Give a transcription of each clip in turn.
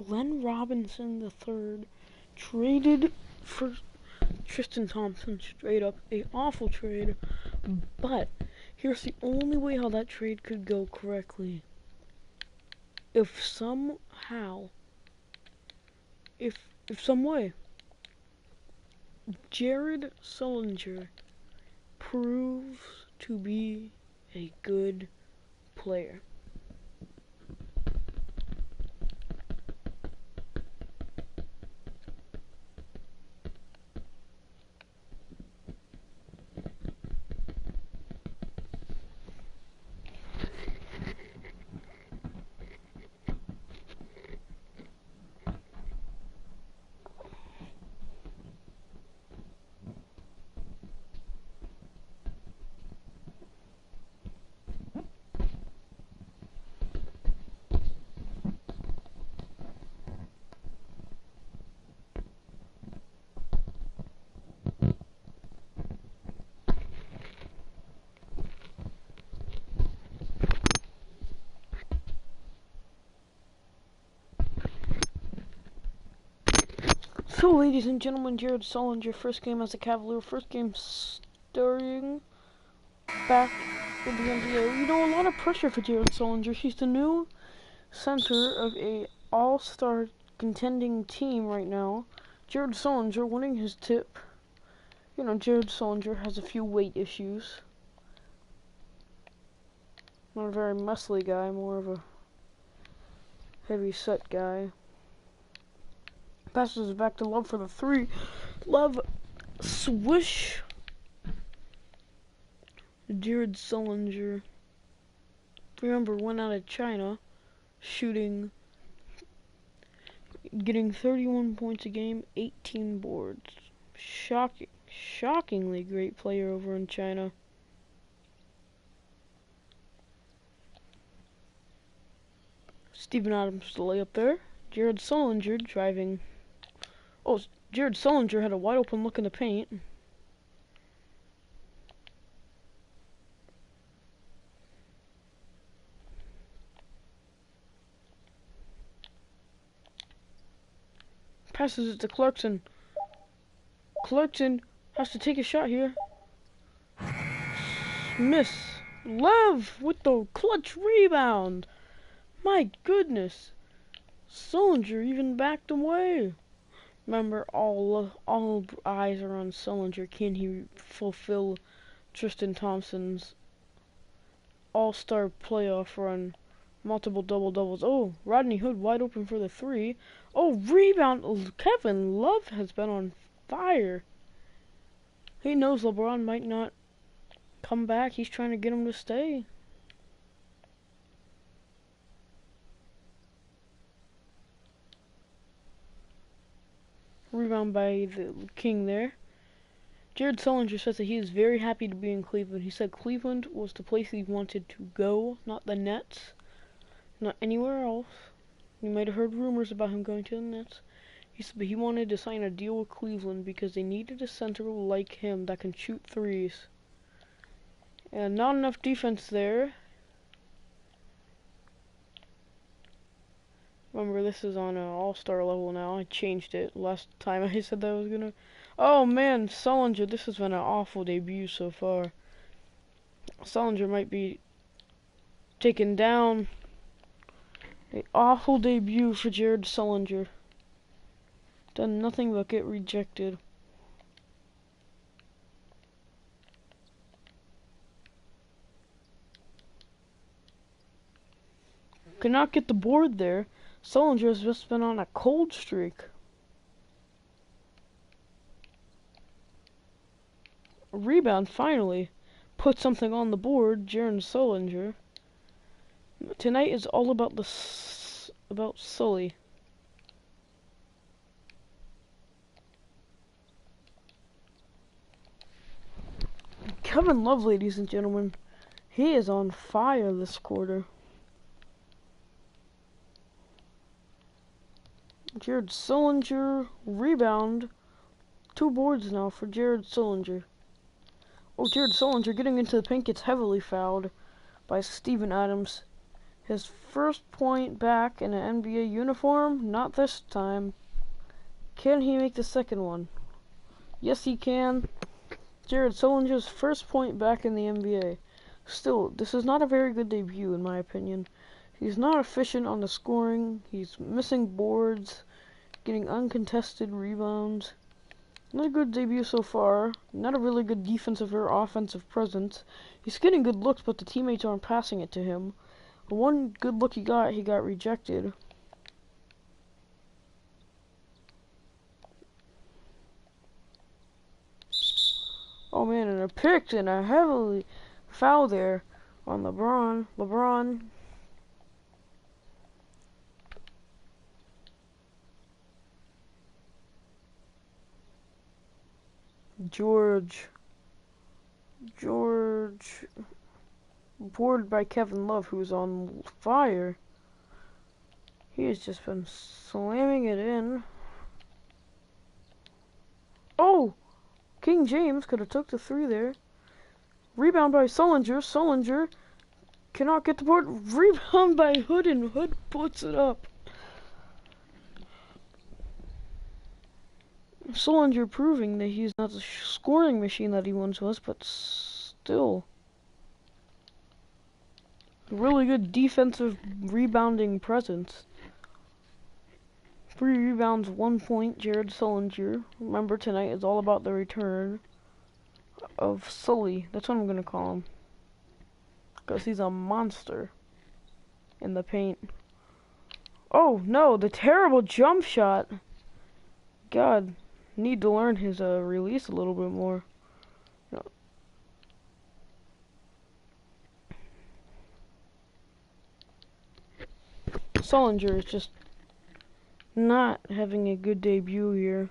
Glenn Robinson III traded for Tristan Thompson straight up. A awful trade. But here's the only way how that trade could go correctly. If somehow, if some way, Jared Sullinger proves to be a good player. So, ladies and gentlemen, Jared Sullinger, first game as a Cavalier, first game starting back in the NBA. You know, a lot of pressure for Jared Sullinger. He's the new center of a all-star contending team right now. Jared Sullinger winning his tip. You know, Jared Sullinger has a few weight issues. Not a very muscly guy, more of a heavy-set guy. Passes it back to Love for the three. Love, swish. Jared Sullinger. Remember, went out of China, getting 31 points a game, 18 boards. Shockingly great player over in China. Steven Adams to lay up there. Jared Sullinger driving. Oh, Jared Sullinger had a wide open look in the paint. Passes it to Clarkson. Clarkson has to take a shot here. Miss. Love with the clutch rebound. My goodness. Sullinger even backed away. Remember, all eyes are on Sullinger. Can he fulfill Tristan Thompson's all-star playoff run? Multiple double-doubles. Oh, Rodney Hood wide open for the three. Oh, rebound. Kevin Love has been on fire. He knows LeBron might not come back. He's trying to get him to stay. Rebound by the King there. Jared Sullinger says that he is very happy to be in Cleveland. He said Cleveland was the place he wanted to go, not the Nets, not anywhere else. You might have heard rumors about him going to the Nets. He said he wanted to sign a deal with Cleveland because they needed a center like him that can shoot threes. And not enough defense there. Remember, this is on an all-star level now. I changed it last time I said that I was gonna. Oh man, Sullinger, this has been an awful debut so far. Sullinger might be taken down. An awful debut for Jared Sullinger. Done nothing but get rejected. Could not get the board there. Sullinger has just been on a cold streak. Rebound finally put something on the board. Jared Sullinger. Tonight is all about about Sully. Kevin Love, ladies and gentlemen, he is on fire this quarter. Jared Sullinger, rebound. 2 boards now for Jared Sullinger. Oh, Jared Sullinger getting into the paint gets heavily fouled by Steven Adams. His first point back in an NBA uniform? Not this time. Can he make the second one? Yes, he can. Jared Sullinger's first point back in the NBA. Still, this is not a very good debut in my opinion. He's not efficient on the scoring. He's missing boards, getting uncontested rebounds. Not a good debut so far. Not a really good defensive or offensive presence. He's getting good looks, but the teammates aren't passing it to him. The one good look he got rejected. Oh man, and a pick and a heavily foul there on LeBron. George. Boarded by Kevin Love, who's on fire. He has just been slamming it in. Oh! King James could have took the three there. Rebound by Sullinger. Sullinger cannot get the board. Rebound by Hood, and Hood puts it up. Sullinger proving that he's not the scoring machine that he once was, but still. Really good defensive rebounding presence. 3 rebounds, 1 point, Jared Sullinger. Remember, tonight is all about the return of Sully. That's what I'm going to call him. Because he's a monster in the paint. Oh, no, the terrible jump shot. God, need to learn his release a little bit more. Sullinger is just not having a good debut here.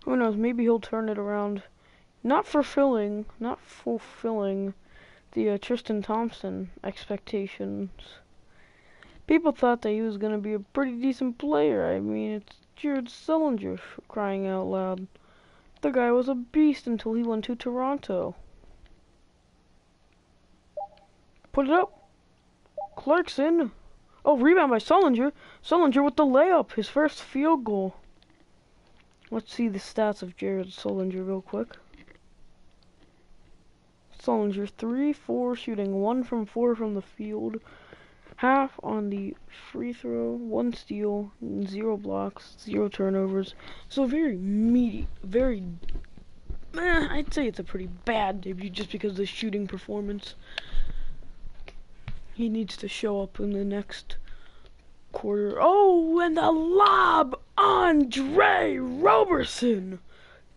Who knows, maybe he'll turn it around. Not fulfilling the Tristan Thompson expectations. People thought that he was going to be a pretty decent player. I mean, it's Jared Sullinger, for crying out loud. The guy was a beast until he went to Toronto. Put it up. Clarkson. Oh, rebound by Sullinger. Sullinger with the layup. His first field goal. Let's see the stats of Jared Sullinger real quick. Sullinger 3-4 shooting, 1 from 4 from the field. Half on the free throw, 1 steal, 0 blocks, 0 turnovers. So very meaty, I'd say it's a pretty bad debut just because of the shooting performance. He needs to show up in the next quarter. Oh, and the lob! Andre Roberson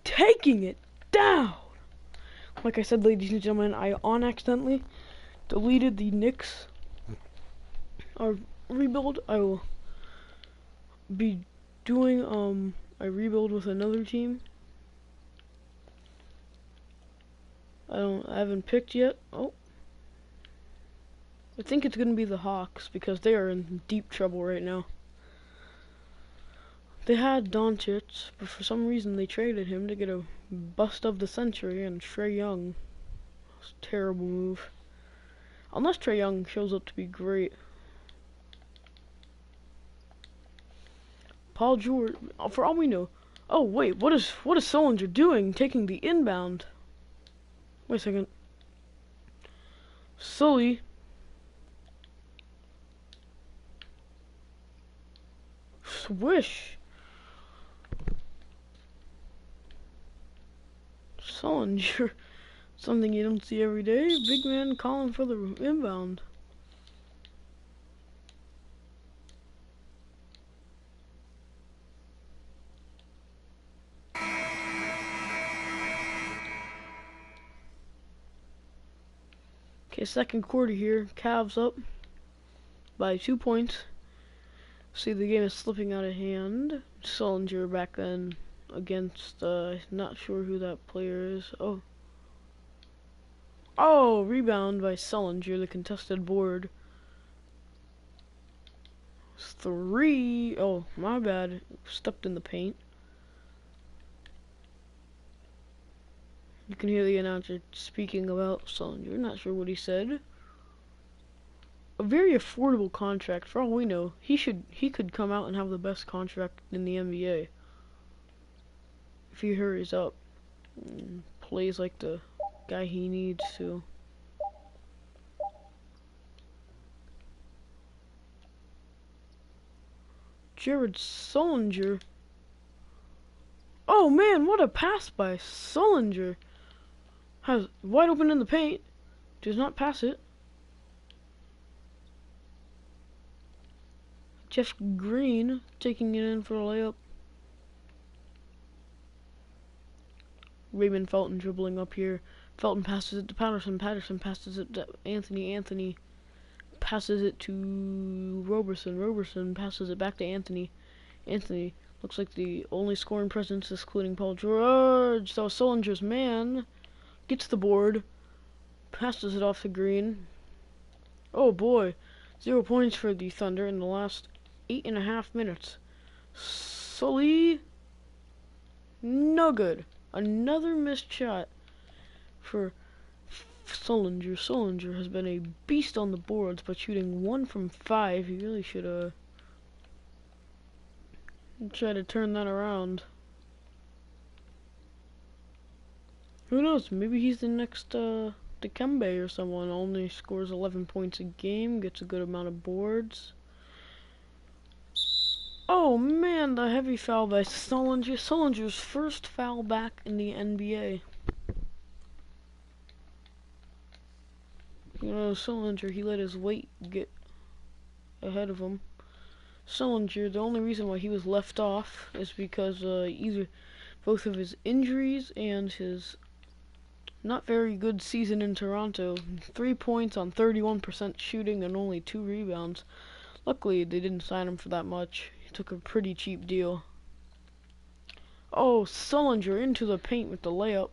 taking it down. Like I said, ladies and gentlemen, I accidentally deleted the Knicks rebuild. I will be doing a rebuild with another team. I haven't picked yet. Oh, I think it's gonna be the Hawks because they are in deep trouble right now. They had Doncic, but for some reason they traded him to get a bust of the century and Trae Young. It's a terrible move. Unless Trae Young shows up to be great. Paul George, for all we know. Oh wait, what is Sullinger doing? Taking the inbound. Wait a second. Sully. Swish. Sullinger. Something you don't see every day. Big man calling for the inbound. Okay, second quarter here. Cavs up by 2 points. See, the game is slipping out of hand. Sullinger back then against, not sure who that player is. Oh, rebound by Sullinger, the contested board. 3. Oh, my bad. Stepped in the paint. You can hear the announcer speaking about Sullinger. Not sure what he said. A very affordable contract. For all we know, he could come out and have the best contract in the NBA if he hurries up and plays like the guy he needs to. Jared Sullinger. Oh man, what a pass by Sullinger. Has wide open in the paint. Does not pass it. Jeff Green taking it in for a layup. Raymond Felton dribbling up here. Felton passes it to Patterson. Patterson passes it to Anthony. Anthony passes it to Roberson. Roberson passes it back to Anthony. Anthony looks like the only scoring presence, excluding Paul George. So Sullinger's man gets the board. Passes it off to Green. Oh boy. 0 points for the Thunder in the last 8.5 minutes. Sully, no good. Another missed shot for Sullinger. Sullinger has been a beast on the boards, but shooting 1 from 5. He really should try to turn that around. Who knows? Maybe he's the next Dikembe or someone. Only scores 11 points a game, gets a good amount of boards. Oh man, the heavy foul by Sullinger. Sullinger's first foul back in the NBA. You know, Sullinger, he let his weight get ahead of him. Sullinger, the only reason why he was left off is because either both of his injuries and his not very good season in Toronto. 3 points on 31% shooting and only 2 rebounds. Luckily, they didn't sign him for that much. He took a pretty cheap deal. Oh, Sullinger into the paint with the layup.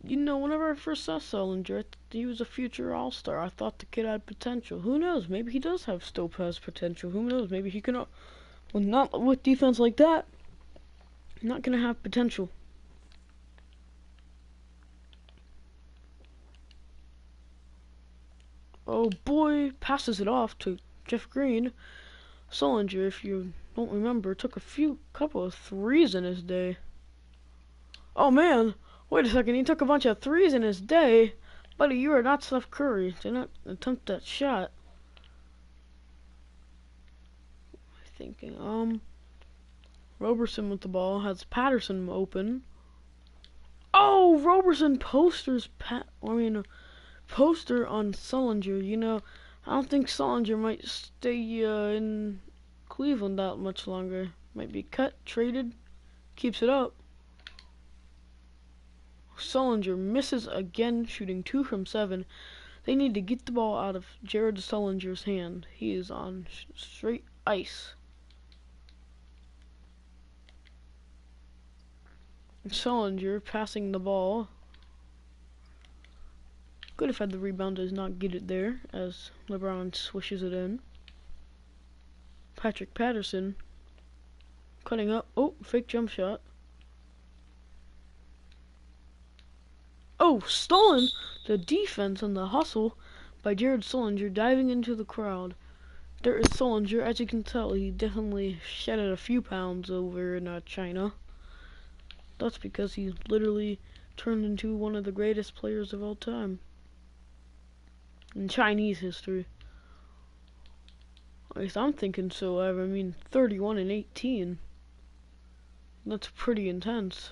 You know, whenever I first saw Sullinger, he was a future all-star. I thought the kid had potential. Who knows? Maybe he does have still has potential. Who knows? Maybe he can. Well, not with defense like that. Not gonna have potential. Oh boy, passes it off to Jeff Green. Sullinger, if you don't remember, took a couple of threes in his day. Oh man, wait a second, he took a bunch of threes in his day. Buddy, you are not Steph Curry. Do not attempt that shot. Thinking, Roberson with the ball, has Patterson open. Oh, Roberson poster on Sullinger. You know, I don't think Sullinger might stay in Cleveland that much longer. Might be cut, traded, keeps it up. Sullinger misses again, shooting 2 from 7. They need to get the ball out of Jared Sullinger's hand. He is on straight ice. Sullinger passing the ball. Could have had the rebound, does not get it there as LeBron swishes it in. Patrick Patterson cutting up. Oh, fake jump shot. Oh, stolen! The defense and the hustle by Jared Sullinger diving into the crowd. There is Sullinger. As you can tell, he definitely shedded a few pounds over in China. That's because he literally turned into one of the greatest players of all time in Chinese history. At least I'm thinking so. I mean, 31 and 18. That's pretty intense.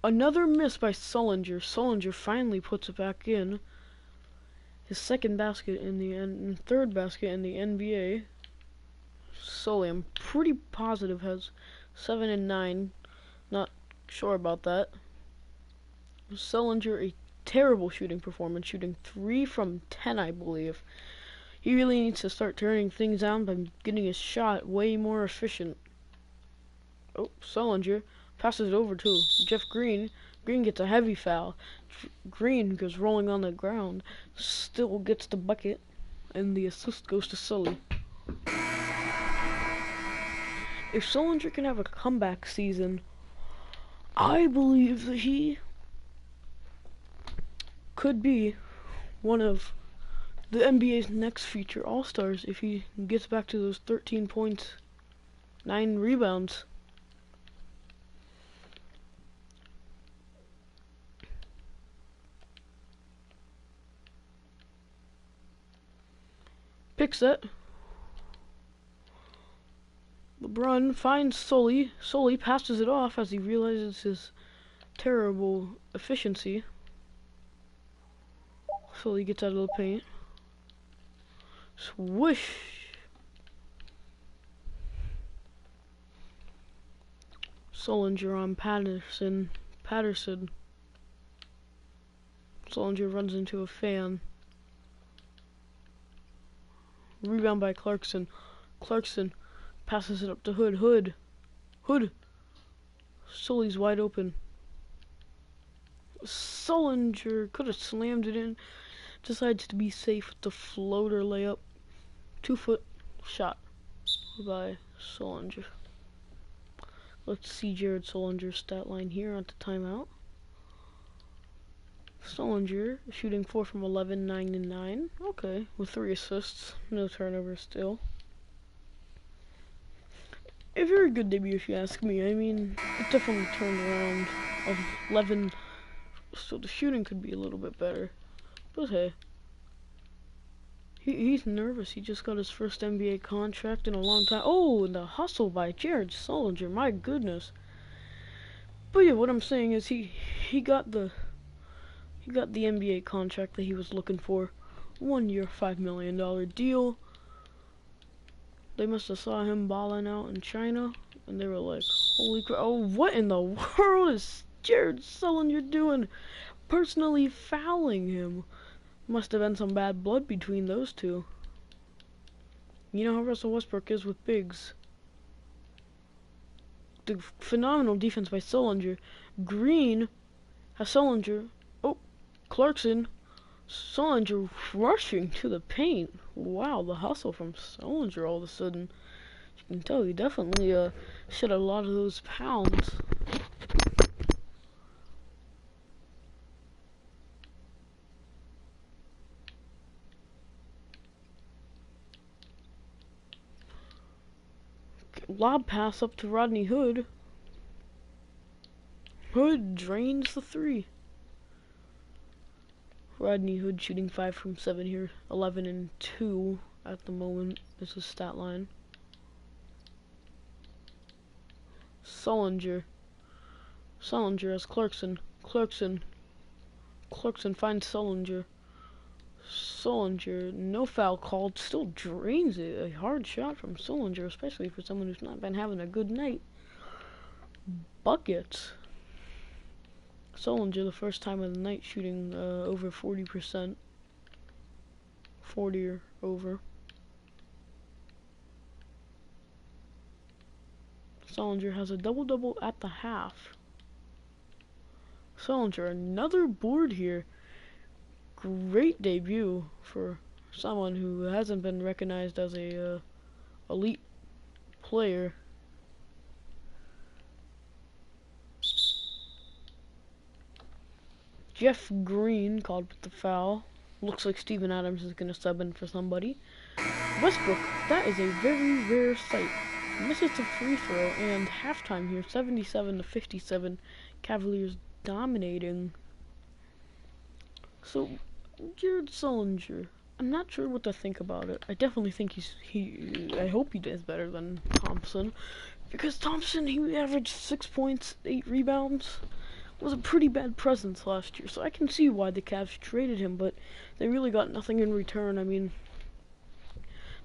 Another miss by Sullinger. Sullinger finally puts it back in. His second basket in the third basket in the NBA. Sully, I'm pretty positive, has 7 and 9. Not sure about that. Sullinger, a terrible shooting performance, shooting 3 from 10, I believe. He really needs to start turning things on by getting his shot way more efficient. Oh, Sullinger passes it over to Jeff Green. Green gets a heavy foul. Green goes rolling on the ground, still gets the bucket, and the assist goes to Sully. If Sullinger can have a comeback season, I believe that he could be one of the NBA's next future All-Stars if he gets back to those 13 points, 9 rebounds. Picks it. LeBron finds Sully. Sully passes it off as he realizes his terrible efficiency. Sully gets out of the paint. Swish! Sullinger on Patterson. Sullinger runs into a fan. Rebound by Clarkson. Clarkson passes it up to Hood. Hood! Sully's wide open. Sullinger could have slammed it in. Decides to be safe with the floater layup. 2-foot shot by Sullinger. Let's see Jared Sullinger's stat line here at the timeout. Sullinger shooting 4 from 11, 9 and 9. Okay, with 3 assists, no turnovers still. A very good debut if you ask me. I mean, it definitely turned around 11, so the shooting could be a little bit better. But hey, he's nervous. He just got his first NBA contract in a long time. Oh, and the hustle by Jared Sullinger, my goodness. But yeah, what I'm saying is he got the NBA contract that he was looking for. 1 year, $5 million deal. They must have saw him balling out in China, and they were like, holy crap, oh, what in the world is Jared Sullinger doing? Personally fouling him. Must have been some bad blood between those two. You know how Russell Westbrook is with bigs. The phenomenal defense by Sullinger. Green has Sullinger. Oh, Clarkson. Sullinger rushing to the paint. Wow, the hustle from Sullinger all of a sudden. You can tell he definitely shed a lot of those pounds. Lob pass up to Rodney Hood. Hood drains the 3. Rodney Hood shooting 5 from 7 here. 11 and 2 at the moment is his stat line. Sullinger has Clarkson. Clarkson finds Sullinger. Sullinger, no foul called, still drains it. A hard shot from Sullinger, especially for someone who's not been having a good night. Buckets. Sullinger, the first time of the night, shooting over 40%. 40 or over. Sullinger has a double-double at the half. Sullinger, another board here. Great debut for someone who hasn't been recognized as a elite player. Jeff Green called with the foul. Looks like Steven Adams is going to sub in for somebody. Westbrook, that is a very rare sight. Misses the free throw, and halftime here, 77-57. Cavaliers dominating. So, Jared Sullinger, I'm not sure what to think about it. I definitely think I hope he does better than Thompson. Because Thompson, he averaged 6 points, 8 rebounds. Was a pretty bad presence last year, so I can see why the Cavs traded him, but they really got nothing in return. I mean,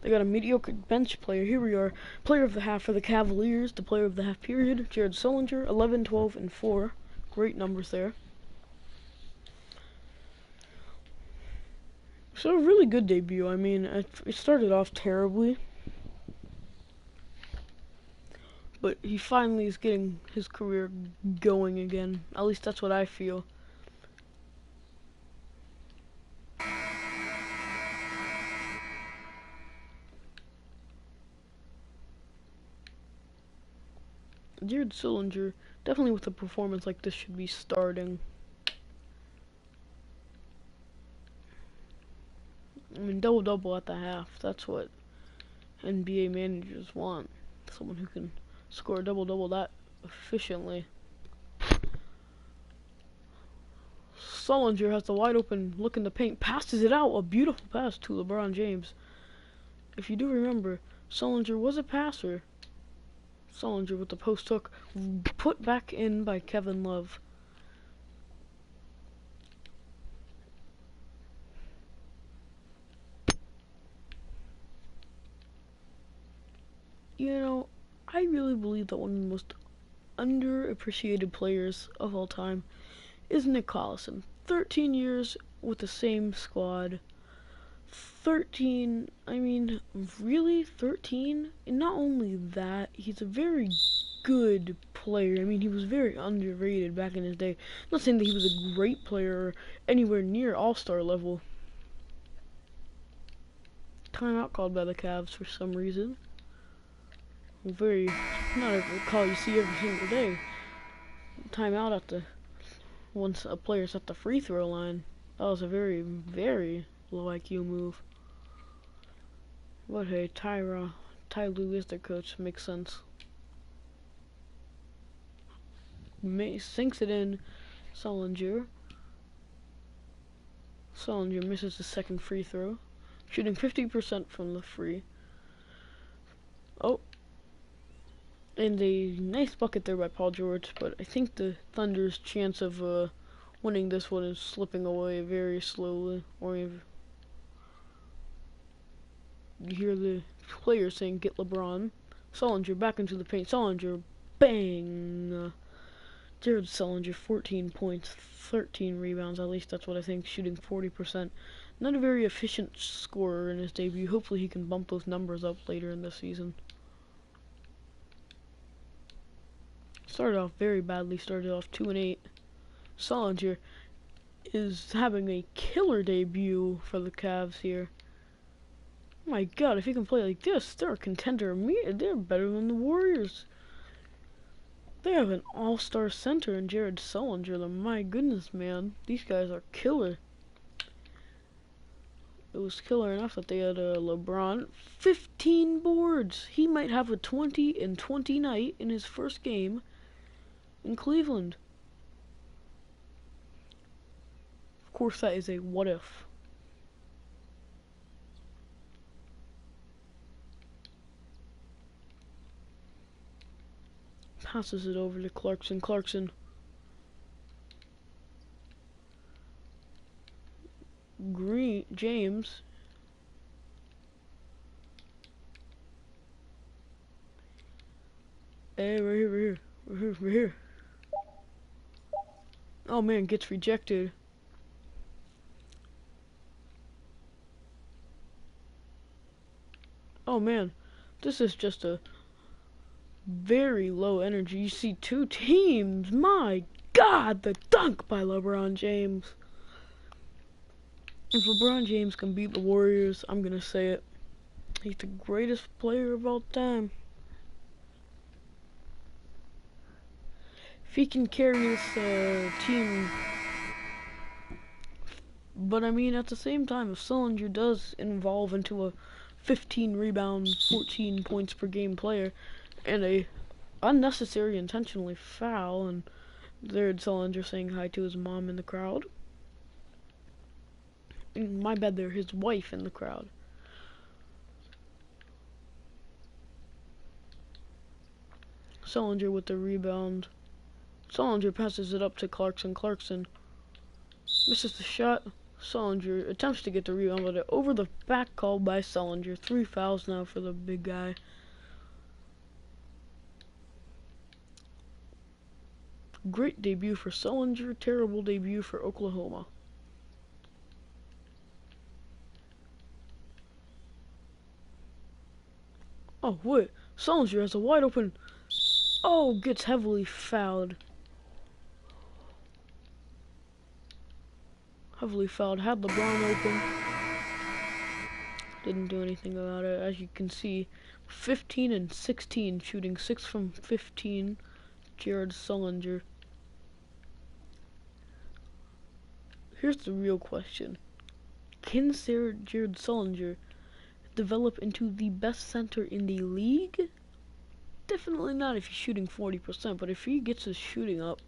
they got a mediocre bench player. Here we are, player of the half for the Cavaliers, the player of the half period, Jared Sullinger, 11, 12, and 4. Great numbers there. So a really good debut. I mean, it started off terribly, but he finally is getting his career going again. At least that's what I feel. Jared Sullinger Definitely with a performance like this should be starting. I mean, double-double at the half. That's what NBA managers want. Someone who can score a double-double that efficiently. Sullinger has the wide open look in the paint, passes it out. A beautiful pass to LeBron James. If you do remember, Sullinger was a passer. Sullinger with the post hook, put back in by Kevin Love. You know, I really believe that one of the most underappreciated players of all time is Nick Collison. 13 years with the same squad. 13, I mean, really? 13? And not only that, he's a very good player. I mean, he was very underrated back in his day. I'm not saying that he was a great player or anywhere near all-star level. Timeout called by the Cavs for some reason. Very, not a call you see every single day. Timeout at the, once a player's at the free throw line. That was a very, very low IQ move. But hey, Ty Lue is their coach. Makes sense. Sinks it in. Sullinger misses the second free throw. Shooting 50% from the free. Oh. And a nice bucket there by Paul George. But I think the Thunder's chance of winning this one is slipping away very slowly. Or you hear the players saying, "Get LeBron." Sullinger back into the paint. Sullinger, bang! Jared Sullinger, 14 points, 13 rebounds. At least that's what I think. Shooting 40%. Not a very efficient scorer in his debut. Hopefully he can bump those numbers up later in the season. Started off very badly. Started off 2-8. Sullinger is having a killer debut for the Cavs here. Oh my God, if he can play like this, they're a contender. They're better than the Warriors. They have an all-star center in Jared Sullinger. My goodness, man. These guys are killer. It was killer enough that they had LeBron. 15 boards. He might have a 20-20 night in his first game in Cleveland. Of course, that is a what if. Passes it over to Clarkson. James. Hey, we're here. Oh man, gets rejected. Oh man, this is just a very low energy. You see two teams. My God, the dunk by LeBron James. If LeBron James can beat the Warriors, I'm gonna say it. He's the greatest player of all time. If he can carry this team. But I mean, at the same time, if Sullinger does evolve into a 15 rebound, 14 points per game player, and a unnecessary intentionally foul, and there's Sullinger saying hi to his mom in the crowd. My bad there, his wife in the crowd. Sullinger with the rebound. Sullinger passes it up to Clarkson. Clarkson misses the shot. Sullinger attempts to get the rebound, but over the back called by Sullinger. 3 fouls now for the big guy. Great debut for Sullinger, terrible debut for Oklahoma. Oh, wait. Sullinger has a wide open. Oh, gets heavily fouled. Had LeBron open. Didn't do anything about it. As you can see, 15 and 16, shooting 6 from 15, Jared Sullinger. Here's the real question. Can Jared Sullinger develop into the best center in the league? Definitely not if he's shooting 40%, but if he gets his shooting up.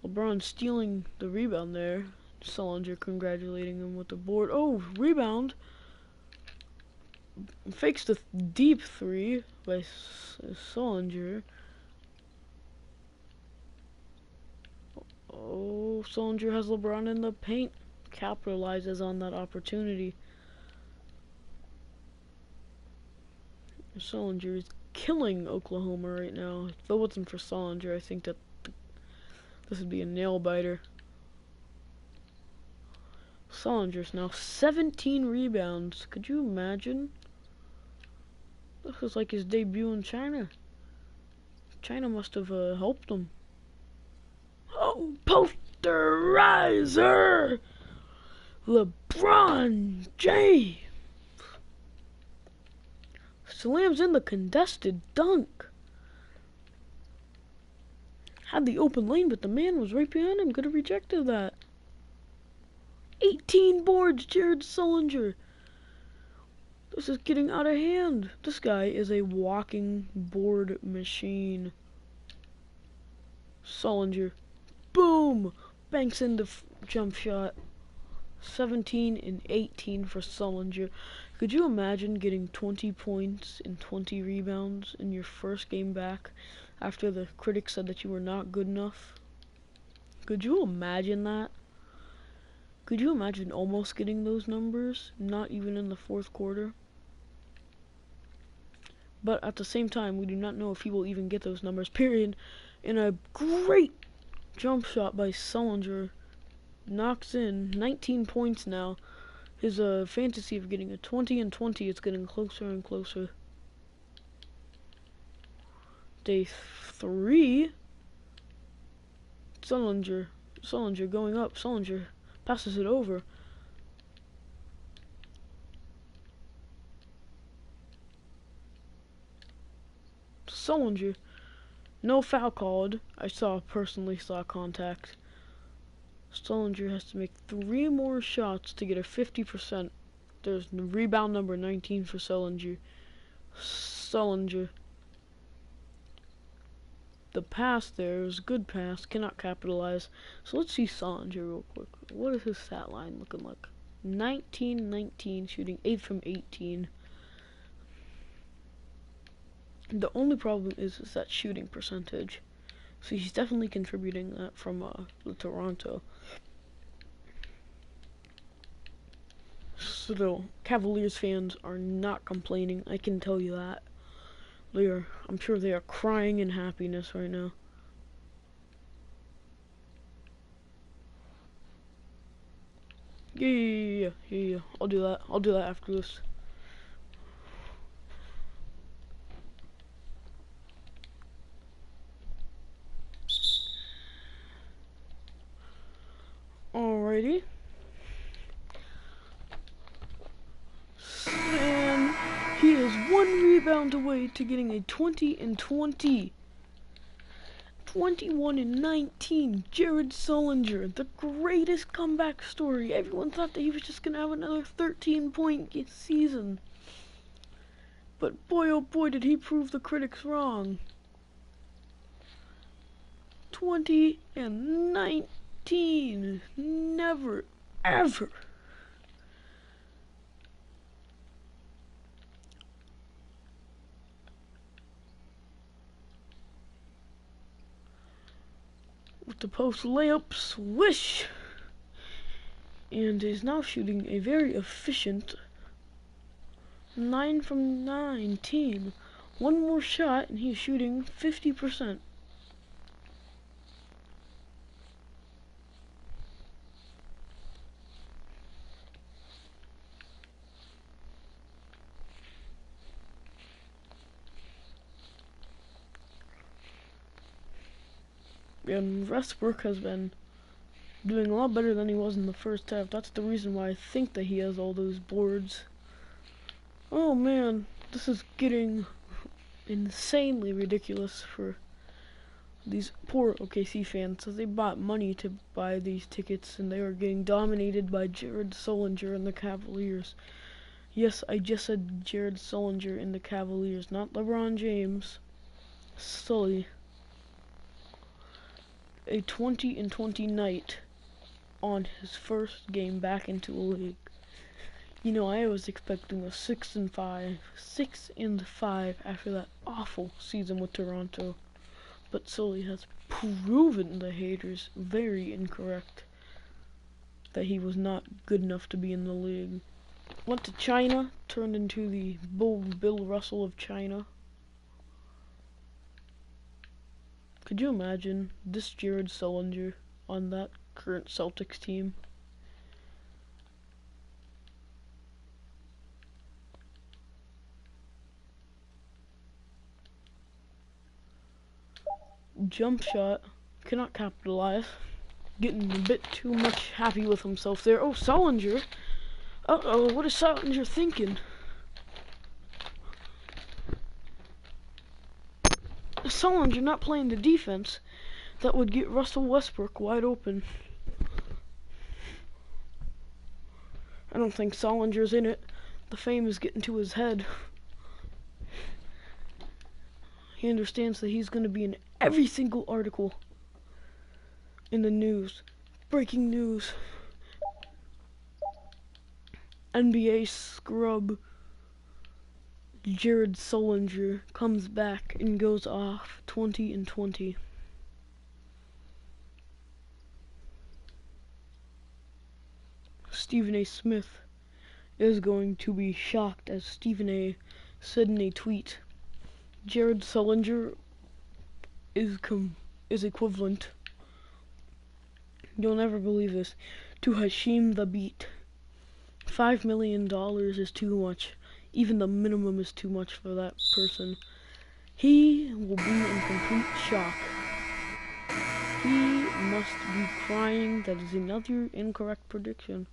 LeBron stealing the rebound there. Sullinger congratulating him with the board. Oh, rebound. Fakes the deep three by Sullinger. Oh, Sullinger has LeBron in the paint. Capitalizes on that opportunity. Sullinger is killing Oklahoma right now. If it wasn't for Sullinger, I think that this would be a nail biter. Sullinger's now 17 rebounds. Could you imagine? This is like his debut in China. China must have helped him. Oh, posterizer! LeBron James! Slams in the contested dunk. Had the open lane, but the man was right behind him. Could have rejected that. 18 boards, Jared Sullinger. This is getting out of hand. This guy is a walking board machine. Sullinger. Boom! Banks in the jump shot. 17 and 18 for Sullinger. Could you imagine getting 20 points and 20 rebounds in your first game back after the critics said that you were not good enough? Could you imagine that? Could you imagine almost getting those numbers, not even in the fourth quarter? But at the same time, we do not know if he will even get those numbers, period. And a great jump shot by Sullinger. Knocks in 19 points now. His fantasy of getting a 20 and 20 is getting closer and closer. Day 3. Sullinger going up. Sullinger passes it over. Sullinger. No foul called. I personally saw contact. Sullinger has to make 3 more shots to get a 50%. There's rebound number 19 for Sullinger. The pass there is a good pass. Cannot capitalize. So let's see Sullinger real quick. What is his stat line looking like? 19-19, shooting 8 from 18. The only problem is that shooting percentage. So he's definitely contributing that from the Toronto. So the Cavaliers fans are not complaining, I can tell you that. I'm sure they are crying in happiness right now. Yeah. I'll do that after this. Alrighty. And he is 1 rebound away to getting a 20 and 20. 21 and 19. Jared Sullinger, the greatest comeback story. Everyone thought that he was just gonna have another 13-point season. But boy, oh boy, did he prove the critics wrong. 20 and 19. Never, ever. With the post layup, swish. And is now shooting a very efficient 9 from 19. 1 more shot and he's shooting 50%. And Westbrook has been doing a lot better than he was in the first half. That's the reason why I think that he has all those boards. Oh man, this is getting insanely ridiculous for these poor OKC fans, so they bought money to buy these tickets, and they were getting dominated by Jared Sullinger and the Cavaliers. Yes, I just said Jared Sullinger and the Cavaliers, not LeBron James. Sully. A 20-20 night on his first game back into a league. You know, I was expecting a 6-5 after that awful season with Toronto. But Sully has proven the haters very incorrect, that he was not good enough to be in the league. Went to China, turned into the Bill Russell of China. Could you imagine this Jared Sullinger on that current Celtics team? Jump shot, cannot capitalize. Getting a bit too much happy with himself there. Oh, Sullinger. Uh-oh, what is Sullinger thinking? Sullinger not playing the defense that would get Russell Westbrook wide open. I don't think Sullinger's in it. The fame is getting to his head. He understands that he's going to be in every single article in the news. Breaking news. NBA scrub Jared Sullinger comes back and goes off 20-20. Stephen A. Smith is going to be shocked, as Stephen A. said in a tweet. Jared Sullinger is equivalent, you'll never believe this, to Hashim the Beat. $5 million is too much. Even the minimum is too much for that person. He will be in complete shock. He must be crying. That is another incorrect prediction.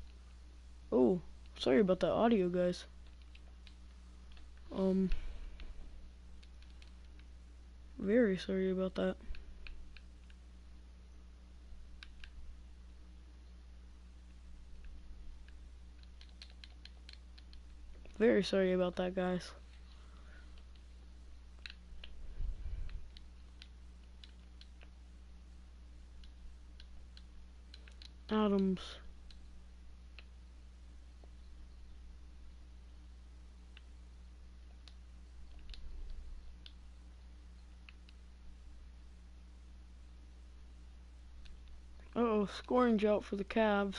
Oh, sorry about that audio, guys. Very sorry about that. Very sorry about that, guys. Adams. Uh-oh, scoring drought for the Cavs.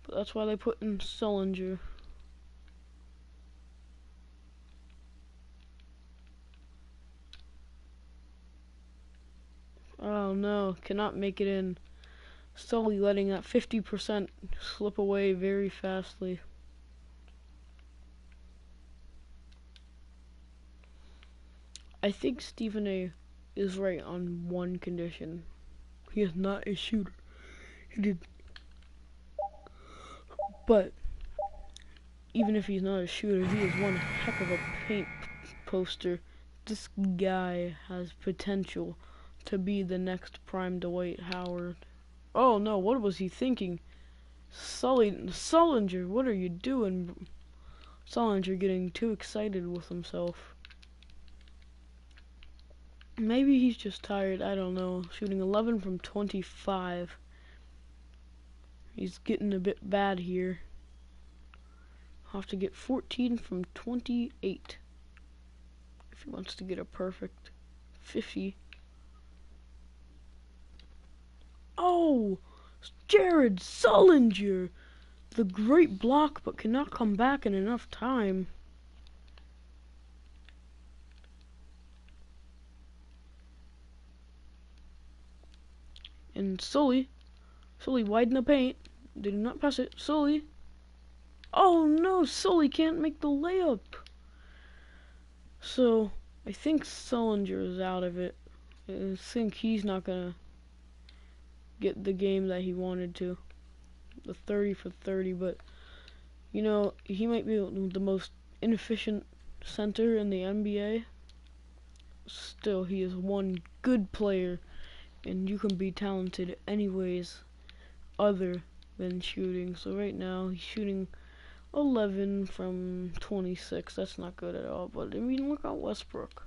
But that's why they put in Sullinger. Oh no, cannot make it in. Sully letting that 50% slip away very fastly. I think Stephen A. is right on one condition. He is not a shooter. He did. But even if he's not a shooter, he is one heck of a paint poster. This guy has potential to be the next prime Dwight Howard. Oh no, what was he thinking? Sullinger, what are you doing? Sullinger getting too excited with himself. Maybe he's just tired, I don't know. Shooting 11 from 25. He's getting a bit bad here. I'll have to get 14 from 28. If he wants to get a perfect 50. Oh! Jared Sullinger! The great block, but cannot come back in enough time. And Sully wide in the paint. Did not pass it. Sully. Oh no, Sully can't make the layup. So, I think Sullinger is out of it. I think he's not gonna get the game that he wanted to. The 30 for 30, but, you know, he might be the most inefficient center in the NBA. still, he is one good player, and you can be talented anyways other than shooting. So right now, he's shooting 11 from 26. That's not good at all, but I mean, look at Westbrook.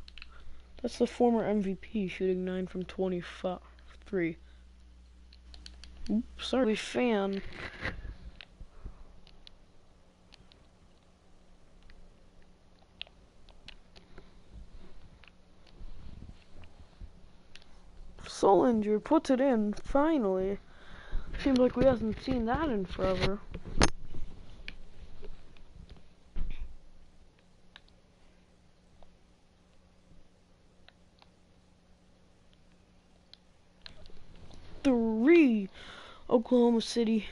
That's the former MVP shooting 9 from 23. Oops, sorry, fan. Sullinger puts it in, finally. Seems like we haven't seen that in forever. Three, Oklahoma City.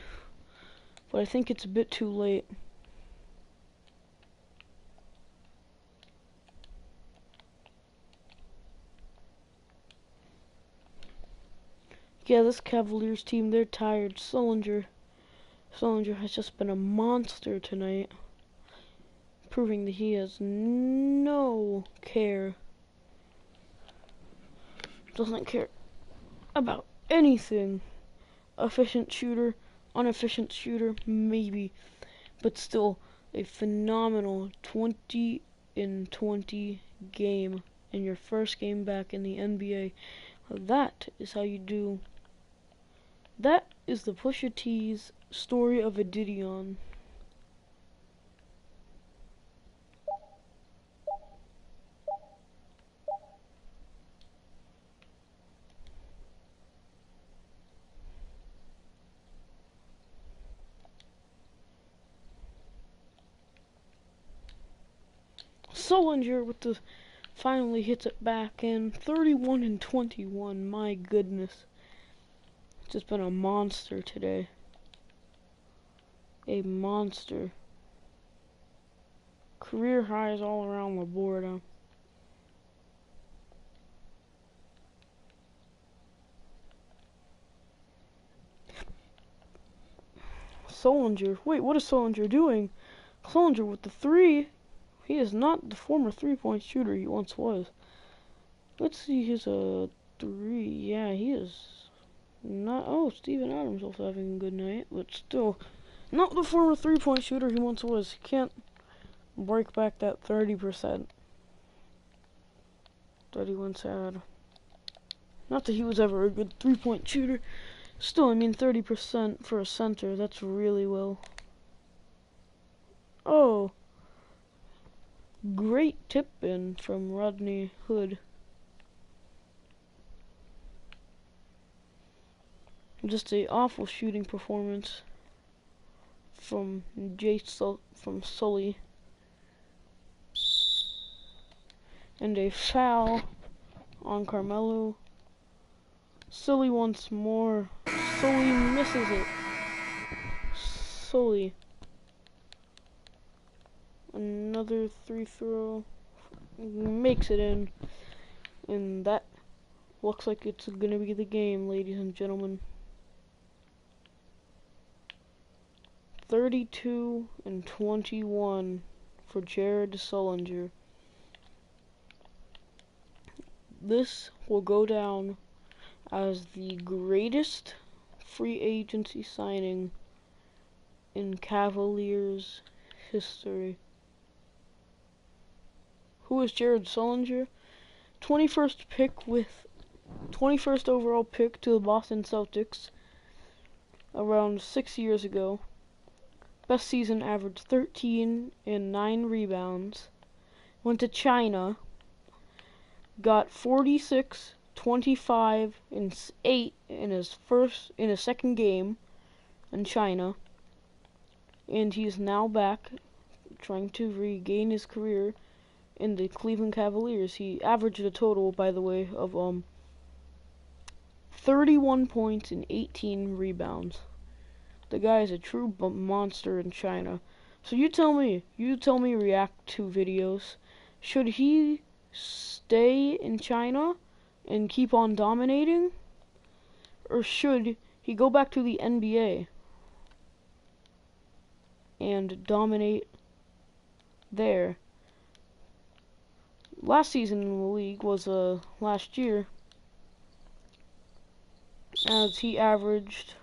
But I think it's a bit too late. Yeah, this Cavaliers team, they're tired. Sullinger has just been a monster tonight, proving that he has no care. Doesn't care about anything. Efficient shooter, inefficient shooter, maybe, but still a phenomenal 20 in 20 game in your first game back in the NBA. That is how you do. That is the Pusha T's story of a Didion. Sullinger with the finally hits it back in 31 and 21. My goodness. Just been a monster today. A monster. Career highs all around the board. Sullinger. Wait, what is Sullinger doing? Sullinger with the three. He is not the former three-point shooter he once was. Let's see his three. Yeah, he is not. Oh, Steven Adams also having a good night, but still not the former three-point shooter he once was. He can't break back that 30% that he once had. Not that he was ever a good three-point shooter. Still, I mean, 30% for a center, that's really well. Oh, great tip in from Rodney Hood. Just a awful shooting performance from from Sully. And a foul on Carmelo. Sully once more. Sully misses it. Sully. Another free throw. Makes it in. And that looks like it's gonna be the game, ladies and gentlemen. 32 and 21 for Jared Sullinger. This will go down as the greatest free agency signing in Cavaliers history. Who is Jared Sullinger? 21st overall pick to the Boston Celtics around 6 years ago. Best season averaged 13 and 9 rebounds. Went to China. Got 46, 25, and 8 in his second game in China. And he is now back trying to regain his career in the Cleveland Cavaliers. He averaged a total, by the way, of 31 points and 18 rebounds. The guy is a true monster in China. So you tell me React to videos. Should he stay in China and keep on dominating? Or should he go back to the NBA and dominate there? last season in the league was last year, as he averaged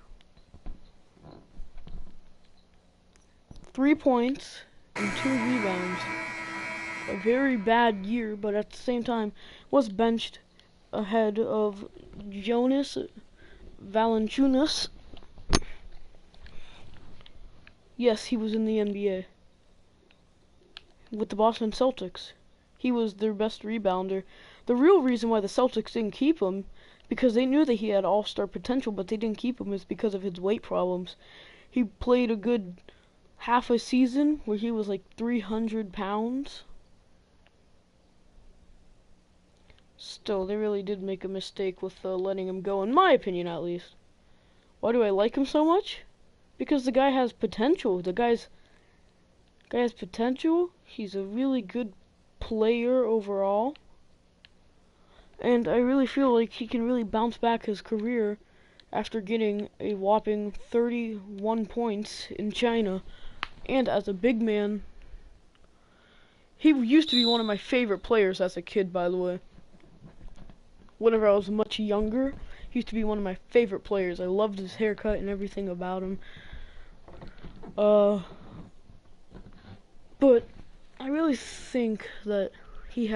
3 points and 2 rebounds. A very bad year, but at the same time was benched ahead of Jonas Valanciunas. Yes, he was in the NBA with the Boston Celtics. He was their best rebounder. The real reason why the Celtics didn't keep him, because they knew that he had all-star potential, but they didn't keep him, is because of his weight problems. He played a good half a season where he was like 300 pounds. Still, they really did make a mistake with letting him go, in my opinion at least. Why do I like him so much? Because the guy has potential. The guy has potential. He's a really good player overall. And I really feel like he can really bounce back his career after getting a whopping 31 points in China. And as a big man, he used to be one of my favorite players as a kid, by the way. Whenever I was much younger, he used to be one of my favorite players. I loved his haircut and everything about him. But I really think that he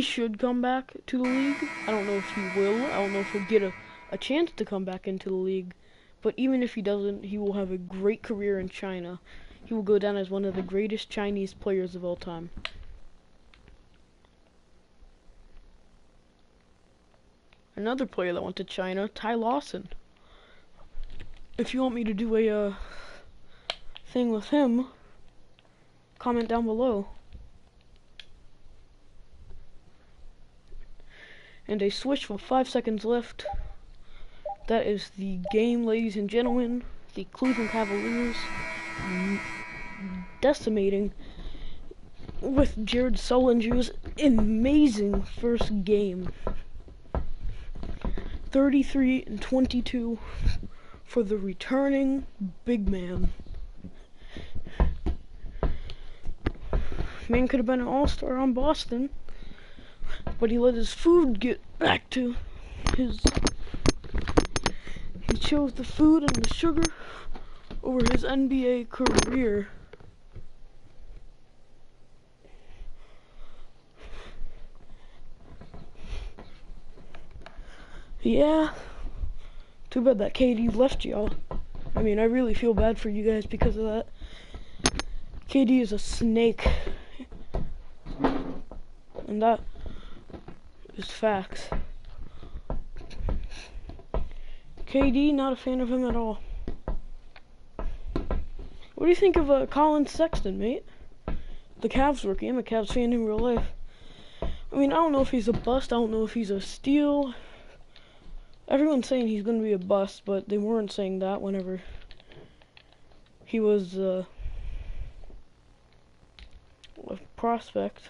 should come back to the league. I don't know if he will. I don't know if he'll get a chance to come back into the league. But even if he doesn't, he will have a great career in China. He will go down as one of the greatest Chinese players of all time. Another player that went to China, Ty Lawson. If you want me to do a thing with him, comment down below. And a switch with 5 seconds left. That is the game, ladies and gentlemen. The Cleveland Cavaliers decimating with Jared Sullinger's amazing first game. 33-22 for the returning big man. Man could have been an all-star on Boston, but he let his food get back to his... He chose the food and the sugar over his NBA career. Yeah, too bad that KD left y'all. I mean, I really feel bad for you guys because of that. KD is a snake. And that is facts. KD, not a fan of him at all. What do you think of Colin Sexton, mate? The Cavs rookie. I'm a Cavs fan in real life. I mean, I don't know if he's a bust. I don't know if he's a steal. Everyone's saying he's going to be a bust, but they weren't saying that whenever he was a prospect.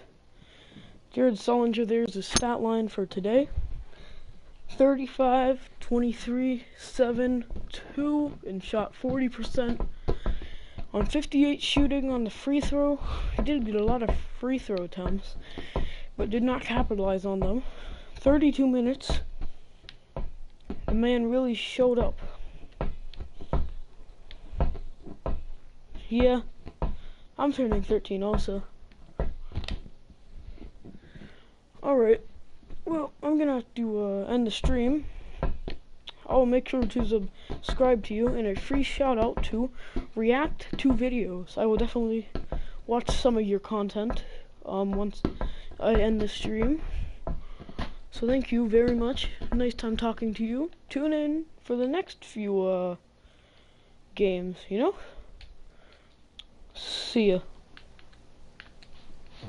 Jared Sullinger, there's his stat line for today. 35, 23, 7, 2, and shot 40% on 58 shooting on the free throw. He did get a lot of free throw attempts, but did not capitalize on them. 32 minutes. The man really showed up. Yeah, I'm turning 13 also. Alright, well, I'm gonna have to end the stream. I'll make sure to subscribe to you, and a free shout out to react to videos. I will definitely watch some of your content once I end the stream. So thank you very much. Nice time talking to you. Tune in for the next few games, you know? See ya.